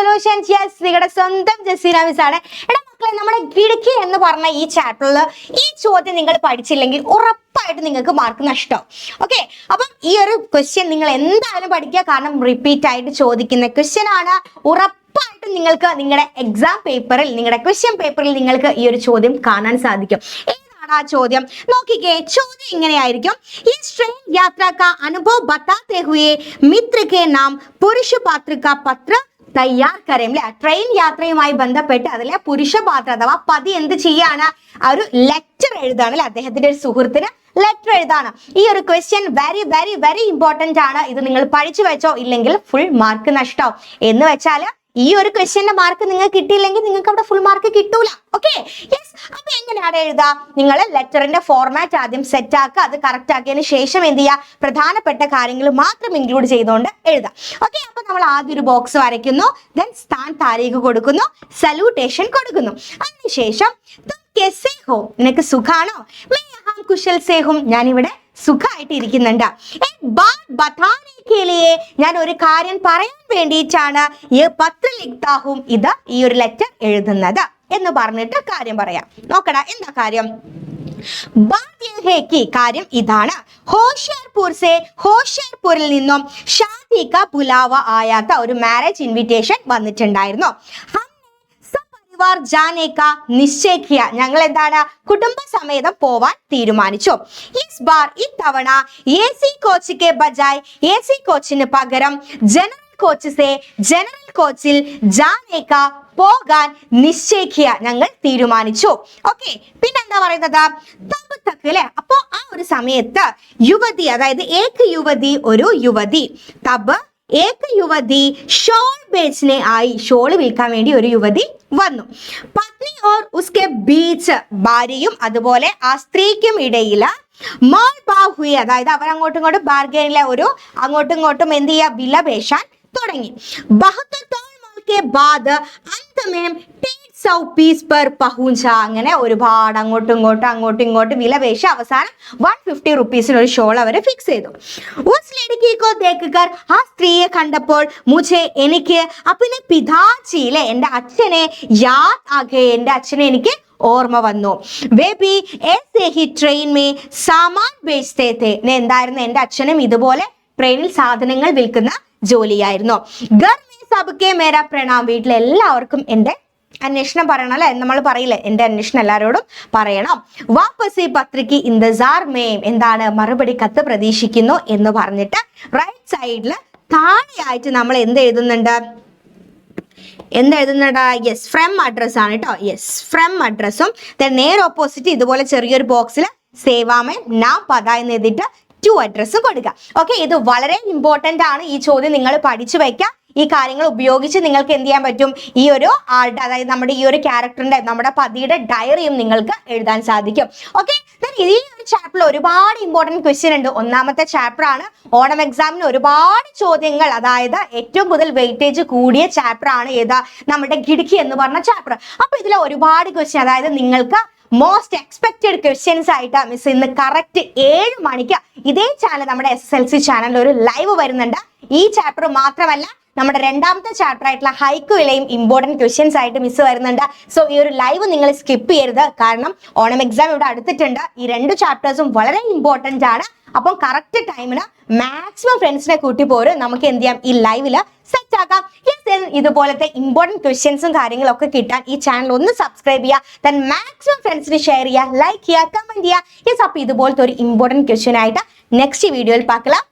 Solutions. Yes, നിങ്ങളുടെ സ്വന്തം Jaseena miss ആണ്. എടാ മക്കളെ, നമ്മുടെ ഗിടുക്കി എന്ന് പറഞ്ഞ ഈ ചാപ്റ്ററിൽ ഈ ചോദ്യം നിങ്ങൾ പഠിച്ചില്ലെങ്കിൽ ഉറപ്പായിട്ട് നിങ്ങൾക്ക് മാർക്ക് നഷ്ടമാവും. ഓക്കെ, അപ്പം ഈ ഒരു ക്വസ്റ്റ്യൻ നിങ്ങൾ എന്തായാലും പഠിക്കുക. കാരണം റിപ്പീറ്റ് ആയിട്ട് ചോദിക്കുന്ന ക്വസ്റ്റ്യൻ ആണ്. ഉറപ്പായിട്ടും നിങ്ങൾക്ക് നിങ്ങളുടെ എക്സാം പേപ്പറിൽ, നിങ്ങളുടെ ക്വസ്റ്റ്യൻ പേപ്പറിൽ നിങ്ങൾക്ക് ഈ ഒരു ചോദ്യം കാണാൻ സാധിക്കും. ആ ചോദ്യം നോക്കിക്കേ. ചോദ്യം ഇങ്ങനെയായിരിക്കും. इस ट्रेन यात्रा का अनुभव बताते हुए मित्र के नाम पुरुष पात्र का पत्र തയ്യാർ കരയും. അല്ലെ, ട്രെയിൻ യാത്രയുമായി ബന്ധപ്പെട്ട് അതിലെ പുരുഷപാത്ര അഥവാ പതി എന്ത് ചെയ്യാണ്? ആ ഒരു ലെറ്റർ എഴുതാണ്. അല്ലെ, അദ്ദേഹത്തിന്റെ ഒരു സുഹൃത്തിന് ലെറ്റർ എഴുതാണ്. ഈ ഒരു question very very very important ആണ്. ഇത് നിങ്ങൾ പഠിച്ചു വെച്ചോ, ഇല്ലെങ്കിൽ ഫുൾ മാർക്ക് നഷ്ടമാവും. എന്ന് വെച്ചാൽ ഈ ഒരു ക്വസ്റ്റ്യന്റെ മാർക്ക് നിങ്ങൾക്ക് കിട്ടിയില്ലെങ്കിൽ നിങ്ങൾക്ക് അവിടെ ഫുൾ മാർക്ക് കിട്ടൂല. Okay, yes. അപ്പൊ എങ്ങനെയാണ് എഴുതുക? നിങ്ങൾ ലെറ്ററിന്റെ ഫോർമാറ്റ് ആദ്യം സെറ്റ് ആക്കുക. അത് കറക്റ്റ് ആക്കിയതിന് ശേഷം എന്ത് ചെയ്യുക? പ്രധാനപ്പെട്ട കാര്യങ്ങൾ മാത്രം ഇൻക്ലൂഡ് ചെയ്തുകൊണ്ട് എഴുതാം. ഓക്കെ, അപ്പൊ നമ്മൾ ആദ്യം ഒരു ബോക്സ് വരയ്ക്കുന്നു, ദെൻ സ്ഥാൻ താരീഖ് കൊടുക്കുന്നു, സല്യൂട്ടേഷൻ കൊടുക്കുന്നു. അതിനുശേഷം തും കൈസേ ഹോ, നിനക്ക് സുഖാണോ? മേ യഹാം കുശൽ സേ ഹും, ഞാനിവിടെ സുഖമായിട്ട് ഇരിക്കുന്നുണ്ട്. ഞാൻ ഒരു കാര്യം പറയാൻ വേണ്ടിയിട്ടാണ് പത്ര ലിഖ്താഹും, ഇത് ഈ ഒരു ലെറ്റർ എഴുതുന്നത് എന്ന് പറഞ്ഞിട്ട് കാര്യം പറയാം. നോക്കടാ, എന്താ കാര്യം? കാര്യം ഇതാണ്. ഹോഷിയാർപൂരിൽ നിന്നും ഷാദി കാ ബുലാവ ആയാത്ത ഒരു മാരേജ് ഇൻവിറ്റേഷൻ വന്നിട്ടുണ്ടായിരുന്നു. നിശ്ചയിക്കുക, ഞങ്ങൾ എന്താണ് കുടുംബസമേതം പോവാൻ തീരുമാനിച്ചു. ഇത്തവണ AC കോച്ചിക്ക് ബജായ് AC കോച്ചിന് പകരം ജനറൽ കോച്ചിൽ ജാനേക്ക പോകാൻ നിശ്ചയിക്കുക, ഞങ്ങൾ തീരുമാനിച്ചു. ഓക്കെ, പിന്നെന്താ പറയുന്നത്? തബ് തക്ക്, അല്ലെ, അപ്പോ ആ ഒരു സമയത്ത് യുവതി, അതായത് ഏക യുവതി, ഒരു യുവതി, തബ് ഏക യുവതി ഷോൾ ബേച്ചനെ ആയി, ഷോള് വിൽക്കാൻ വേണ്ടി ഒരു യുവതി വന്നു. പത്നി ഓർ ഉസ്കെ ബീച്ച്, ഭാര്യയും അതുപോലെ ആ സ്ത്രീക്കും ഇടയിൽ മോൾ ഭാവ് ഹുയി, അതായത് അവർ അങ്ങോട്ടും ഇങ്ങോട്ടും ബാർഗൈനിലെ ഒരു അങ്ങോട്ടും ഇങ്ങോട്ടും എന്ത് ചെയ്യുക? വിലപേശാൻ തുടങ്ങി. അങ്ങനെ ഒരുപാട് അങ്ങോട്ടും ഇങ്ങോട്ടും വിലപേശി അവസാനം 150 റുപ്പീസിന് ഒരു ഷോൾ അവരെ ഫിക്സ് ചെയ്തു. ആ സ്ത്രീയെ കണ്ടപ്പോൾ എനിക്ക് അപ്പിനെ പിതാജിയിലെ എന്റെ അച്ഛനെ എന്റെ അച്ഛനെ എനിക്ക് ഓർമ്മ വന്നു. ബേബി ട്രെയിൻ മേ സാമാൻ ബേച്ച്തേ थे. എന്തായിരുന്നു? എന്റെ അച്ഛനും ഇതുപോലെ ട്രെയിനിൽ സാധനങ്ങൾ വിൽക്കുന്ന ജോലിയായിരുന്നു. ഗർ മേ സബ്കെ മേരാ പ്രണാം, വീട്ടിലെ എല്ലാവർക്കും എന്റെ അന്വേഷണം പറയണം. അല്ലെ, നമ്മൾ പറയില്ലേ, എന്റെ അന്വേഷണം എല്ലാവരോടും പറയണം. വാപ്പസി പത്രിക്ക് ഇന്റസാർ മേ, എന്താണ്? മറുപടി കത്ത് പ്രതീക്ഷിക്കുന്നു എന്ന് പറഞ്ഞിട്ട് റൈറ്റ് സൈഡിൽ താഴെയായിട്ട് നമ്മൾ എന്ത് എഴുതുന്നുണ്ട്? യെസ്, ഫ്രം അഡ്രസ് ആണ് കേട്ടോ. യെസ്, ഫ്രം അഡ്രസ്സും നേരെ ഓപ്പോസിറ്റ് ഇതുപോലെ ചെറിയൊരു ബോക്സിൽ സേവാമൻ നാം പത എന്ന് എഴുതിയിട്ട് ടു അഡ്രസ്സും കൊടുക്കുക. ഓക്കെ, ഇത് വളരെ ഇമ്പോർട്ടന്റ് ആണ്. ഈ ചോദ്യം നിങ്ങൾ പഠിച്ചു വയ്ക്കുക. ഈ കാര്യങ്ങൾ ഉപയോഗിച്ച് നിങ്ങൾക്ക് എന്ത് ചെയ്യാൻ പറ്റും? ഈ ഒരു ആളുടെ, അതായത് നമ്മുടെ ഈ ഒരു ക്യാരക്ടറിന്റെ, നമ്മുടെ പതിയുടെ ഡയറിയും നിങ്ങൾക്ക് എഴുതാൻ സാധിക്കും. ഓക്കെ, ഈ ഒരു ചാപ്റ്ററിൽ ഒരുപാട് ഇമ്പോർട്ടന്റ് ക്വസ്റ്റ്യൻ ഉണ്ട്. ഒന്നാമത്തെ ചാപ്റ്റർ ആണ്. ഓണം എക്സാമിന് ഒരുപാട് ചോദ്യങ്ങൾ, അതായത് ഏറ്റവും കൂടുതൽ വെയിറ്റേജ് കൂടിയ ചാപ്റ്റർ ആണ് ഏതാ? നമ്മുടെ ഗിടുക്കി എന്ന് പറഞ്ഞ ചാപ്റ്റർ. അപ്പൊ ഇതിൽ ഒരുപാട് ക്വസ്റ്റ്യൻ, അതായത് നിങ്ങൾക്ക് മോസ്റ്റ് എക്സ്പെക്റ്റഡ് ക്വസ്റ്റ്യൻസ് ആയിട്ട് മിസ് ഇന്ന് കറക്റ്റ് 7 മണിക്ക് ഇതേ ചാനൽ, നമ്മുടെ SSLC ചാനലിൽ ഒരു ലൈവ് വരുന്നുണ്ട്. ഈ ചാപ്റ്റർ മാത്രമല്ല, നമ്മുടെ രണ്ടാമത്തെ ചാപ്റ്റർ ആയിട്ടുള്ള ഹൈക്കുവിലെയും ഇമ്പോർട്ടന്റ് ക്വസ്റ്റ്യൻസ് ആയിട്ട് മിസ് വരുന്നുണ്ട്. സോ ഈ ഒരു ലൈവ് നിങ്ങൾ സ്കിപ്പ് ചെയ്യരുത്. കാരണം ഓണം എക്സാം ഇവിടെ അടുത്തിട്ടുണ്ട്. ഈ 2 ചാപ്റ്റേഴ്സും വളരെ ഇമ്പോർട്ടന്റ് ആണ്. അപ്പം കറക്റ്റ് ടൈമിന് മാക്സിമം ഫ്രണ്ട്സിനെ കൂട്ടി പോരും. നമുക്ക് എന്ത് ചെയ്യാം? ഈ ലൈവില് സെറ്റ് ആക്കാം. ഇതുപോലത്തെ ഇമ്പോർട്ടന്റ് ക്വസ്റ്റ്യൻസും കാര്യങ്ങളൊക്കെ കിട്ടാൻ ഈ ചാനൽ ഒന്ന് സബ്സ്ക്രൈബ് ചെയ്യുക. ദെൻ മാക്സിമം ഫ്രണ്ട്സിന് ഷെയർ ചെയ്യുക, ലൈക്ക് ചെയ്യുക, കമന്റ് ചെയ്യുക. യെസ്, അപ്പൊ ഇതുപോലത്തെ ഒരു ഇമ്പോർട്ടന്റ് ക്വസ്റ്റ്യൻ ആയിട്ട് നെക്സ്റ്റ് വീഡിയോയിൽ പാക്കലാം.